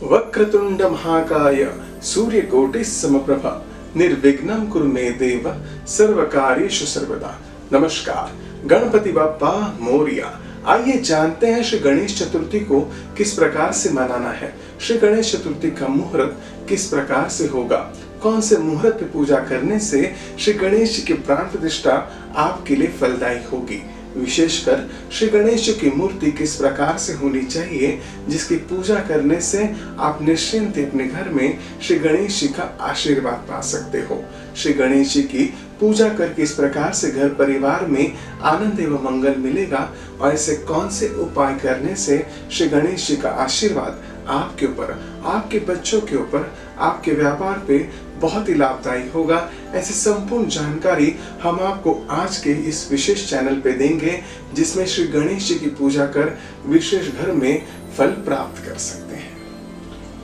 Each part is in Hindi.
वक्रतुंड महाकाय सूर्यकोटि समप्रभा निर्विघ्नं कुरु मे देव सर्वकार्येषु सर्वदा। नमस्कार, गणपति बप्पा मोरिया। आइए जानते हैं श्री गणेश चतुर्थी को किस प्रकार से मनाना है। श्री गणेश चतुर्थी का मुहूर्त किस प्रकार से होगा, कौन से मुहूर्त पे पूजा करने से श्री गणेश जी की प्राण प्रतिष्ठा आपके लिए फलदायी होगी। विशेषकर श्री गणेश जी की मूर्ति किस प्रकार से होनी चाहिए जिसकी पूजा करने से आप निश्चिंत अपने घर में श्री गणेश जी का आशीर्वाद पा सकते हो। श्री गणेश जी की पूजा करके इस प्रकार से घर परिवार में आनंद एवं मंगल मिलेगा और ऐसे कौन से उपाय करने से श्री गणेश जी का आशीर्वाद आपके ऊपर, आपके बच्चों के ऊपर, आपके व्यापार पे बहुत ही लाभदायी होगा। ऐसी संपूर्ण जानकारी हम आपको आज के इस विशेष चैनल पे देंगे जिसमें श्री गणेश जी की पूजा कर विशेष घर में फल प्राप्त कर सकते हैं।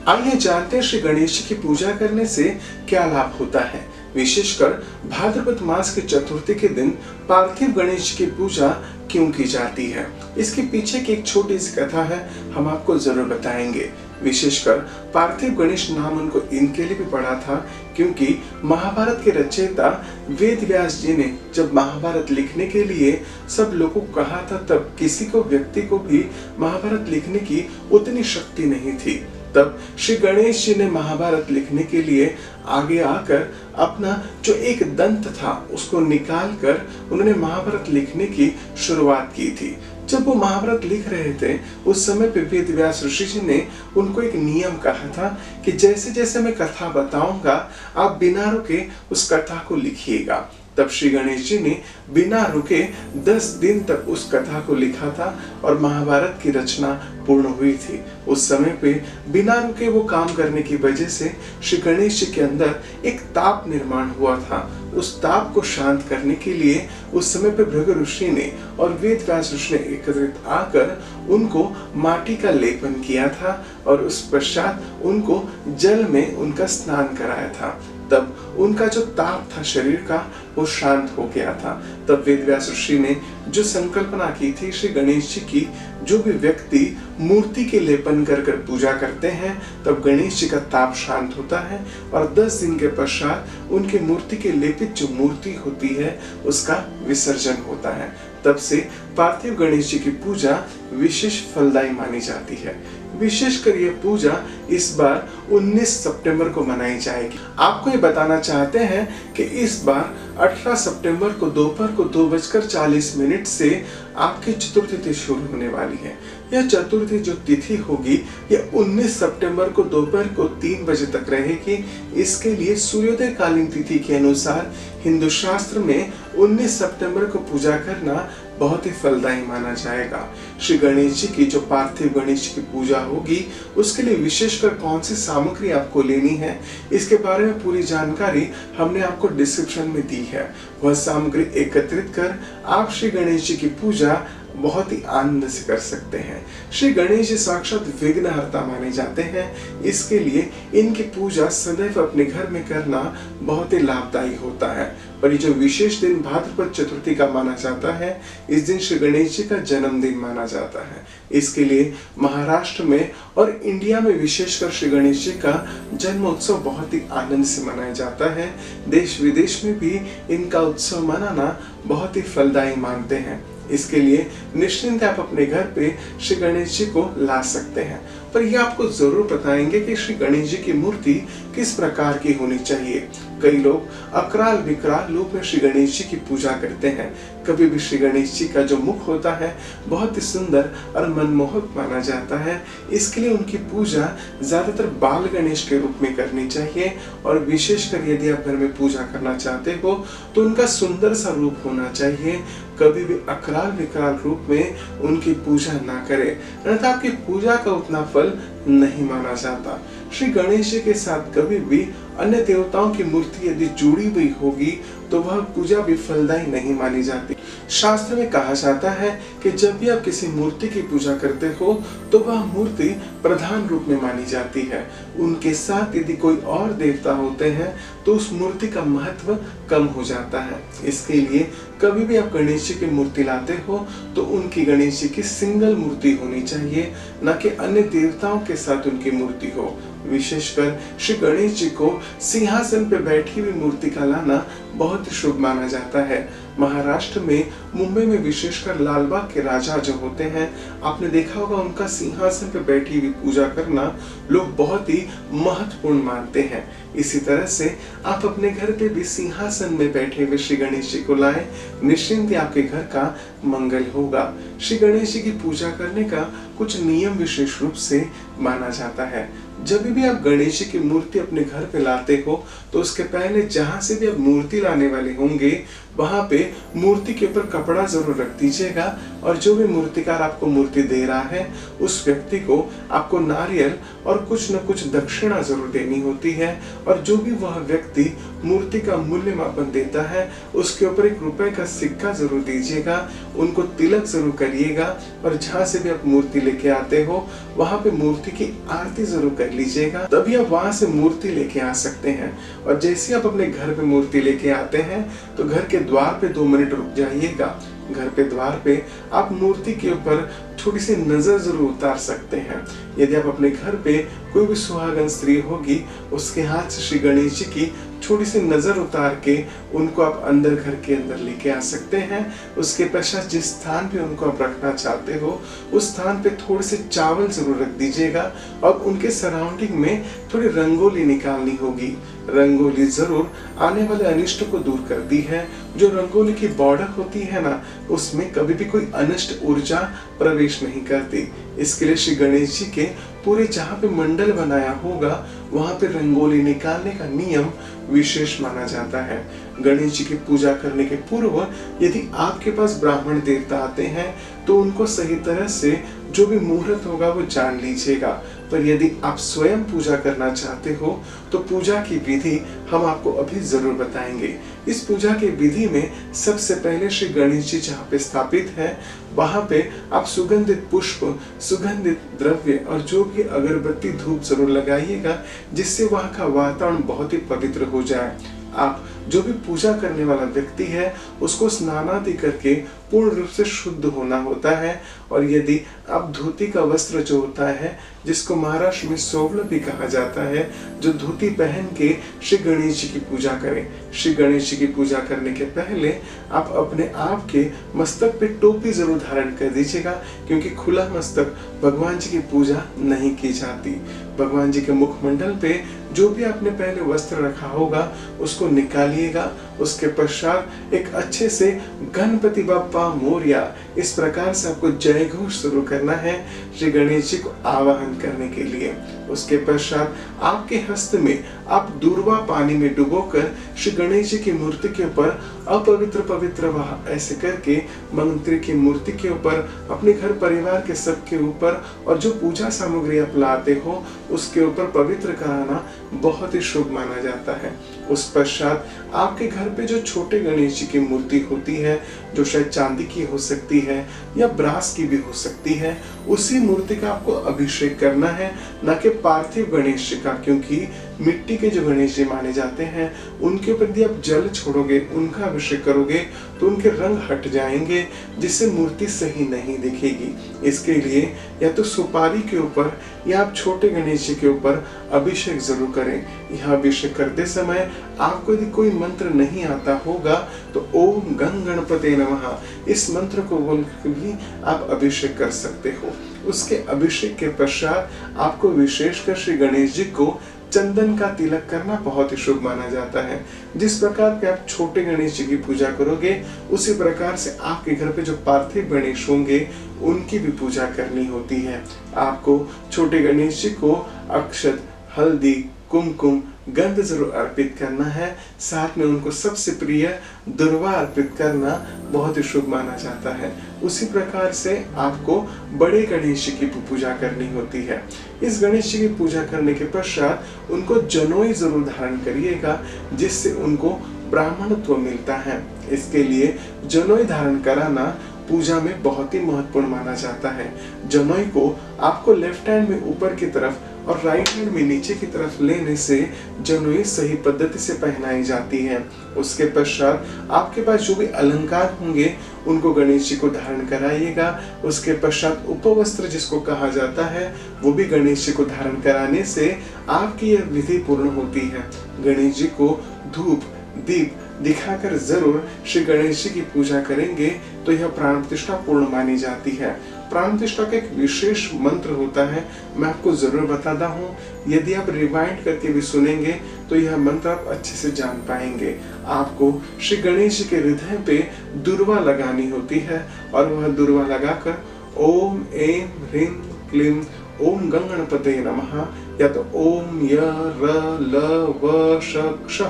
आइए जानते हैं श्री गणेश जी की पूजा करने से क्या लाभ होता है। विशेषकर भाद्रपद मास की चतुर्थी के दिन पार्थिव गणेश जी की पूजा क्यों की जाती है, इसके पीछे की एक छोटी सी कथा है, हम आपको जरूर बताएंगे। विशेषकर पार्थिव गणेश नाम उनको इनके लिए भी पड़ा था क्योंकि महाभारत के रचयिता वेद व्यास जी ने जब महाभारत लिखने के लिए सब लोगों को कहा था, तब किसी को व्यक्ति को भी महाभारत लिखने की उतनी शक्ति नहीं थी। तब श्री गणेश जी ने महाभारत लिखने के लिए आगे आकर अपना जो एक दंत था उसको निकाल कर उन्होंने महाभारत लिखने की शुरुआत की थी। जब वो महाभारत लिख रहे थे उस समय पे वेद व्यास ऋषि जी ने उनको एक नियम कहा था कि जैसे जैसे मैं कथा बताऊंगा आप बिना रुके उस कथा को लिखिएगा। तब श्री गणेश जी ने बिना रुके 10 दिन तक उस कथा को लिखा था और महाभारत की रचना पूर्ण हुई थी। उस समय पे बिना रुके वो काम करने की वजह से श्री गणेश जी के अंदर एक ताप निर्माण हुआ था। उस ताप को शांत करने के लिए उस समय पे भृगु ऋषि ने और वेद व्यास ऋषि ने एकत्रित आकर उनको माटी का लेपन किया था और उस पश्चात उनको जल में उनका स्नान कराया था। तब उनका जो ताप था शरीर का वो शांत हो गया था। तब वेद व्यास ऋषि ने जो संकल्पना की थी, श्री गणेश जी की जो भी व्यक्ति मूर्ति के लेपन कर कर पूजा करते हैं तब गणेश जी का ताप शांत होता है और 10 दिन के पश्चात उनकी मूर्ति के लेपित जो मूर्ति होती है उसका विसर्जन होता है। तब से पार्थिव गणेश जी की पूजा विशेष फलदायी मानी जाती है। विशेषकर यह पूजा इस बार 19 सितंबर को मनाई जाएगी। आपको ये बताना चाहते हैं कि इस बार 18 सितंबर को दोपहर को 2:40 से आपकी चतुर्थी तिथि शुरू होने वाली है। यह चतुर्थी जो तिथि होगी यह 19 सितंबर को दोपहर को 3 बजे तक रहेगी। इसके लिए सूर्योदय कालीन तिथि के अनुसार हिंदू शास्त्र में 19 सितंबर को पूजा करना बहुत ही फलदायी माना जाएगा। श्री गणेश जी की जो पार्थिव गणेश जी की पूजा होगी उसके लिए विशेषकर कौन सी सामग्री आपको लेनी है इसके बारे में पूरी जानकारी हमने आपको डिस्क्रिप्शन में दी है। वह सामग्री एकत्रित कर आप श्री गणेश जी की पूजा बहुत ही आनंद से कर सकते हैं। श्री गणेश जी साक्षात विघ्नहर्ता माने जाते हैं, इसके लिए इनकी पूजा सदैव अपने घर में करना बहुत ही लाभदायी होता है। पर ये जो विशेष दिन भाद्रपद चतुर्थी का माना जाता है, इस दिन श्री गणेश जी का जन्मदिन माना जाता है। इसके लिए महाराष्ट्र में और इंडिया में विशेषकर श्री गणेश जी का जन्म उत्सव बहुत ही आनंद से मनाया जाता है। देश विदेश में भी इनका उत्सव मनाना बहुत ही फलदायी मानते हैं। इसके लिए निश्चिंत आप अपने घर पे श्री गणेश जी को ला सकते हैं, पर यह आपको जरूर बताएंगे कि श्री गणेश जी की मूर्ति किस प्रकार की होनी चाहिए। कई लोग अकराल विकराल रूप में श्री गणेश जी की पूजा करते हैं। कभी भी श्री गणेश जी का जो मुख होता है बहुत ही सुंदर और मनमोहक माना जाता है। इसके लिए उनकी पूजा ज्यादातर बाल गणेश के रूप में करनी चाहिए और विशेषकर यदि आप घर में पूजा करना चाहते हो तो उनका सुंदर सा रूप होना चाहिए। कभी भी अकराल विकराल रूप में उनकी पूजा ना करें, अन्यथा आपकी पूजा का उतना फल नहीं माना जाता। श्री गणेश जी के साथ कभी भी अन्य देवताओं की मूर्ति यदि जुड़ी हुई होगी तो वह पूजा भी फलदायी नहीं मानी जाती। शास्त्र में कहा जाता है कि जब भी आप किसी मूर्ति की पूजा करते हो तो वह मूर्ति प्रधान रूप में मानी जाती है। उनके साथ यदि कोई और देवता होते हैं तो उस मूर्ति का महत्व कम हो जाता है। इसके लिए कभी भी आप गणेश जी की मूर्ति लाते हो तो उनकी गणेश जी की सिंगल मूर्ति होनी चाहिए, न कि अन्य देवताओं के साथ उनकी मूर्ति हो। विशेषकर श्री गणेश जी को सिंहासन पर बैठी हुई मूर्ति का लाना बहुत ही शुभ माना जाता है। महाराष्ट्र में, मुंबई में विशेषकर लालबाग के राजा जो होते हैं, आपने देखा होगा उनका सिंहासन पर बैठी हुई पूजा करना लोग बहुत ही महत्वपूर्ण मानते हैं। इसी तरह से आप अपने घर पे भी सिंहासन में बैठे हुए श्री गणेश जी को लाएं, निश्चिंत आपके घर का मंगल होगा। श्री गणेश जी की पूजा करने का कुछ नियम विशेष रूप से माना जाता है। जब भी आप गणेश जी की मूर्ति अपने घर पे लाते हो तो उसके पहले जहां से भी आप मूर्ति लाने वाले होंगे वहां पे मूर्ति के ऊपर कपड़ा जरूर रख दीजिएगा, और जो भी मूर्तिकार आपको मूर्ति दे रहा है उस व्यक्ति को आपको नारियल और कुछ न कुछ दक्षिणा जरूर देनी होती है। और जो भी वह व्यक्ति मूर्ति का मूल्य मापन देता है उसके ऊपर 1 रुपए का सिक्का जरूर दीजिएगा, उनको तिलक जरूर करिएगा, और जहां से भी आप मूर्ति लेके आते हो वहां पे मूर्ति की आरती जरूर कर लीजिएगा, तभी आप वहां से मूर्ति लेके आ सकते हैं। और जैसे आप अपने घर पे मूर्ति लेके आते हैं तो घर के द्वार पे 2 मिनट रुक जाइएगा। घर पे द्वार पे आप मूर्ति के ऊपर थोड़ी सी नजर जरूर उतार सकते हैं। यदि आप अपने घर पे कोई भी सुहागन स्त्री होगी उसके हाथ से श्री गणेश जी की थोड़ी सी नजर उतार के उनको आप अंदर, घर के अंदर लेके आ सकते हैं। उसके पश्चात जिस स्थान पे उनको आप रखना चाहते हो उस स्थान पे थोड़े से चावल जरूर रख दीजिएगा, और उनके सराउंडिंग में थोड़ी रंगोली निकालनी होगी। रंगोली जरूर आने वाले अनिष्ट को दूर करती है। जो रंगोली की बॉर्डर होती है ना, उसमें कभी भी कोई अनिष्ट ऊर्जा प्रवेश नहीं करती। इसके लिए श्री गणेश जी के पूरे जहाँ पे मंडल बनाया होगा वहां पे रंगोली निकालने का नियम विशेष माना जाता है। गणेश जी की पूजा करने के पूर्व यदि आपके पास ब्राह्मण देवता आते हैं तो उनको सही तरह से जो भी मुहूर्त होगा वो जान लीजिएगा। पर यदि आप स्वयं पूजा करना चाहते हो तो पूजा की विधि हम आपको अभी जरूर बताएंगे। इस पूजा की विधि में सबसे पहले श्री गणेश जी जहाँ पे स्थापित है वहां पे आप सुगंधित पुष्प, सुगंधित द्रव्य और जो भी अगरबत्ती, धूप जरूर लगाइएगा, जिससे वहां का वातावरण बहुत ही पवित्र हो जाए। आप जो भी पूजा करने वाला व्यक्ति है उसको स्नानादि करके पूर्ण रूप से शुद्ध होना होता है। और यदि आप धोती का वस्त्र जो होता है, जिसको महाराष्ट्र में सोवल भी कहा जाता है, जो धोती पहन के श्री गणेश जी की पूजा करें। श्री गणेश जी की पूजा करने के पहले आप अपने आप के मस्तक पे टोपी जरूर धारण कर दीजिएगा, क्योंकि खुला मस्तक भगवान जी की पूजा नहीं की जाती। भगवान जी के मुखमंडल पे जो भी आपने पहले वस्त्र रखा होगा उसको निकालिएगा। उसके पश्चात एक अच्छे से गणपति बप्पा मोरया, इस प्रकार से आपको जय घोष शुरू करना है श्री गणेश जी को आवाहन करने के लिए। उसके पश्चात आपके हस्त में आप दूर्वा पानी में डुबोकर श्री गणेश जी की मूर्ति के ऊपर अपवित्र पवित्र वह ऐसे करके मंत्री की मूर्ति के ऊपर, अपने घर परिवार के सबके ऊपर, और जो पूजा सामग्री आप लाते हो उसके ऊपर पवित्र कराना बहुत ही शुभ माना जाता है। उस पश्चात आपके घर पे जो छोटे गणेश जी की मूर्ति होती है, जो शायद चांदी की हो सकती है या ब्रास की भी हो सकती है, उसी मूर्ति का आपको अभिषेक करना है, न कि पार्थिव गणेश जी का। क्योंकि मिट्टी के जो गणेश जी माने जाते हैं उनके ऊपर यदि आप जल छोड़ोगे, उनका अभिषेक करोगे तो उनके रंग हट जाएंगे, जिससे मूर्ति सही नहीं दिखेगी। इसके लिए या तो सुपारी के ऊपर या आप छोटे गणेश जी के ऊपर अभिषेक जरूर करें। यह अभिषेक करते समय आपको यदि कोई मंत्र नहीं आता होगा तो ओम गं गणपते नमः इस मंत्र को बोलकर भी आप अभिषेक कर सकते हो। उसके अभिषेक के पश्चात आपको विशेषकर श्री गणेश जी को चंदन का तिलक करना बहुत ही शुभ माना जाता है। जिस प्रकार पे आप छोटे गणेश जी की पूजा करोगे उसी प्रकार से आपके घर पे जो पार्थिव गणेश होंगे उनकी भी पूजा करनी होती है। आपको छोटे गणेश जी को अक्षत, हल्दी, कुमकुम, गंध जरूर अर्पित करना है। साथ में उनको सबसे प्रिय दुर्वा अर्पित करना बहुत ही शुभ माना जाता है। उसी प्रकार से आपको बड़े गणेश जी की पूजा करनी होती है। इस गणेश जी की पूजा करने के पश्चात उनको जनोई जरूर धारण करिएगा, जिससे उनको ब्राह्मणत्व मिलता है। इसके लिए जनेऊ धारण कराना पूजा में बहुत ही महत्वपूर्ण माना जाता है। जनेऊ को आपको लेफ्ट हैंड में ऊपर की तरफ और राइट हैंड में नीचे की तरफ लेने से जनेऊ सही पद्धति से पहनाई जाती है। उसके पश्चात आपके पास जो भी अलंकार होंगे उनको गणेश जी को धारण कराइएगा। उसके पश्चात उपवस्त्र जिसको कहा जाता है वो भी गणेश जी को धारण कराने से आपकी यह विधि पूर्ण होती है। गणेश जी को धूप दीप दिखाकर जरूर श्री गणेश जी की पूजा करेंगे तो यह प्राण प्रतिष्ठा पूर्ण मानी जाती है। प्राण प्रतिष्ठा का एक विशेष मंत्र होता है, मैं आपको जरूर बताता हूँ। यदि आप रिवाइंड करके भी सुनेंगे तो यह मंत्र आप अच्छे से जान पाएंगे। आपको श्री गणेश जी के हृदय पे दुर्वा लगानी होती है और वह दुर्वा लगाकर ओम ऐं ह्रीं क्लीं ओम गंगणपते नमः या तो ओम य र ल व श क्ष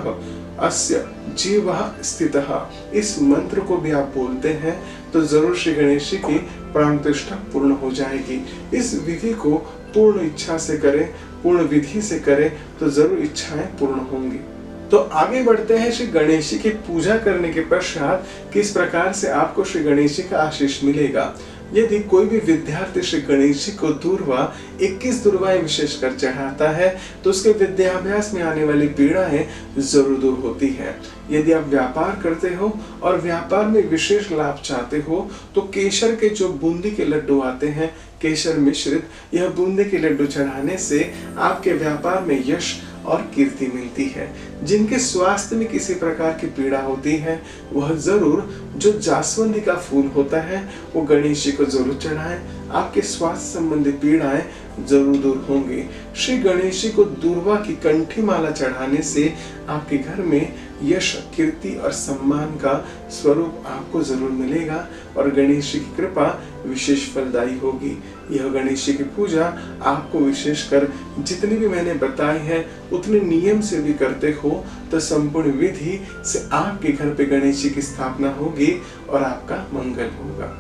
अस्य जीवः स्थितः इस मंत्र को भी आप बोलते हैं तो जरूर श्री गणेश जी की प्राण प्रतिष्ठा पूर्ण हो जाएगी। इस विधि को पूर्ण इच्छा से करें, पूर्ण विधि से करें तो जरूर इच्छाएं पूर्ण होंगी। तो आगे बढ़ते हैं। श्री गणेश जी की पूजा करने के पश्चात किस प्रकार से आपको श्री गणेश जी का आशीष मिलेगा। यदि कोई भी विद्यार्थी श्री गणेश जी को दूर्वा 21 दुर्वाएं विशेषकर चढ़ाता है तो उसके विद्याभ्यास में आने वाली पीड़ाएं जरूर दूर होती है। यदि आप व्यापार करते हो और व्यापार में विशेष लाभ चाहते हो तो केसर के जो बूंदी के लड्डू आते हैं, केसर मिश्रित, यह बूंदी के लड्डू चढ़ाने से आपके व्यापार में यश और कीर्ति मिलती है। जिनके स्वास्थ्य में किसी प्रकार की पीड़ा होती है वह जरूर जो जास्वंदी का फूल होता है वो गणेश जी को जरूर चढ़ाएं। आपके स्वास्थ्य संबंधी पीड़ाएं जरूर दूर होंगी। श्री गणेश जी को दूर्वा की कंठी माला चढ़ाने से आपके घर में यश, कीर्ति और सम्मान का स्वरूप आपको जरूर मिलेगा और गणेश जी की कृपा विशेष फलदायी होगी। यह गणेश जी की पूजा आपको विशेषकर जितनी भी मैंने बताई है उतने नियम से भी करते हो तो संपूर्ण विधि से आपके घर पे गणेश जी की स्थापना होगी और आपका मंगल होगा।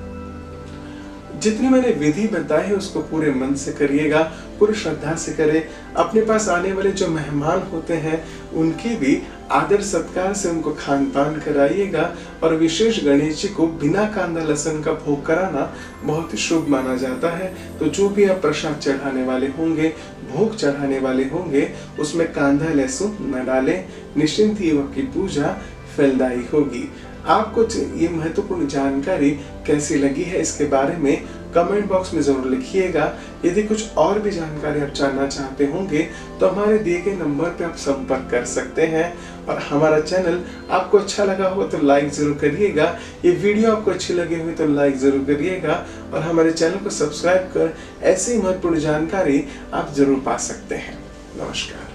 जितनी मैंने विधि बताई है उसको पूरे मन से करिएगा, पूरी श्रद्धा से करें। अपने पास आने वाले जो मेहमान होते हैं उनकी भी आदर सत्कार से उनको खान पान कराइएगा और विशेष गणेश जी को बिना कांदा लहसुन का भोग कराना बहुत ही शुभ माना जाता है। तो जो भी आप प्रसाद चढ़ाने वाले होंगे, भोग चढ़ाने वाले होंगे, उसमें कांदा लहसुन न डालें। निश्चिंत ही आपकी पूजा फलदायी होगी। आपको ये महत्वपूर्ण जानकारी कैसी लगी है इसके बारे में कमेंट बॉक्स में जरूर लिखिएगा। यदि कुछ और भी जानकारी आप जानना चाहते होंगे तो हमारे दिए गए नंबर पे आप संपर्क कर सकते हैं। और हमारा चैनल आपको अच्छा लगा हो तो लाइक जरूर करिएगा। ये वीडियो आपको अच्छी लगी हुई तो लाइक जरूर करिएगा और हमारे चैनल को सब्सक्राइब कर ऐसी महत्वपूर्ण जानकारी आप जरूर पा सकते हैं। नमस्कार।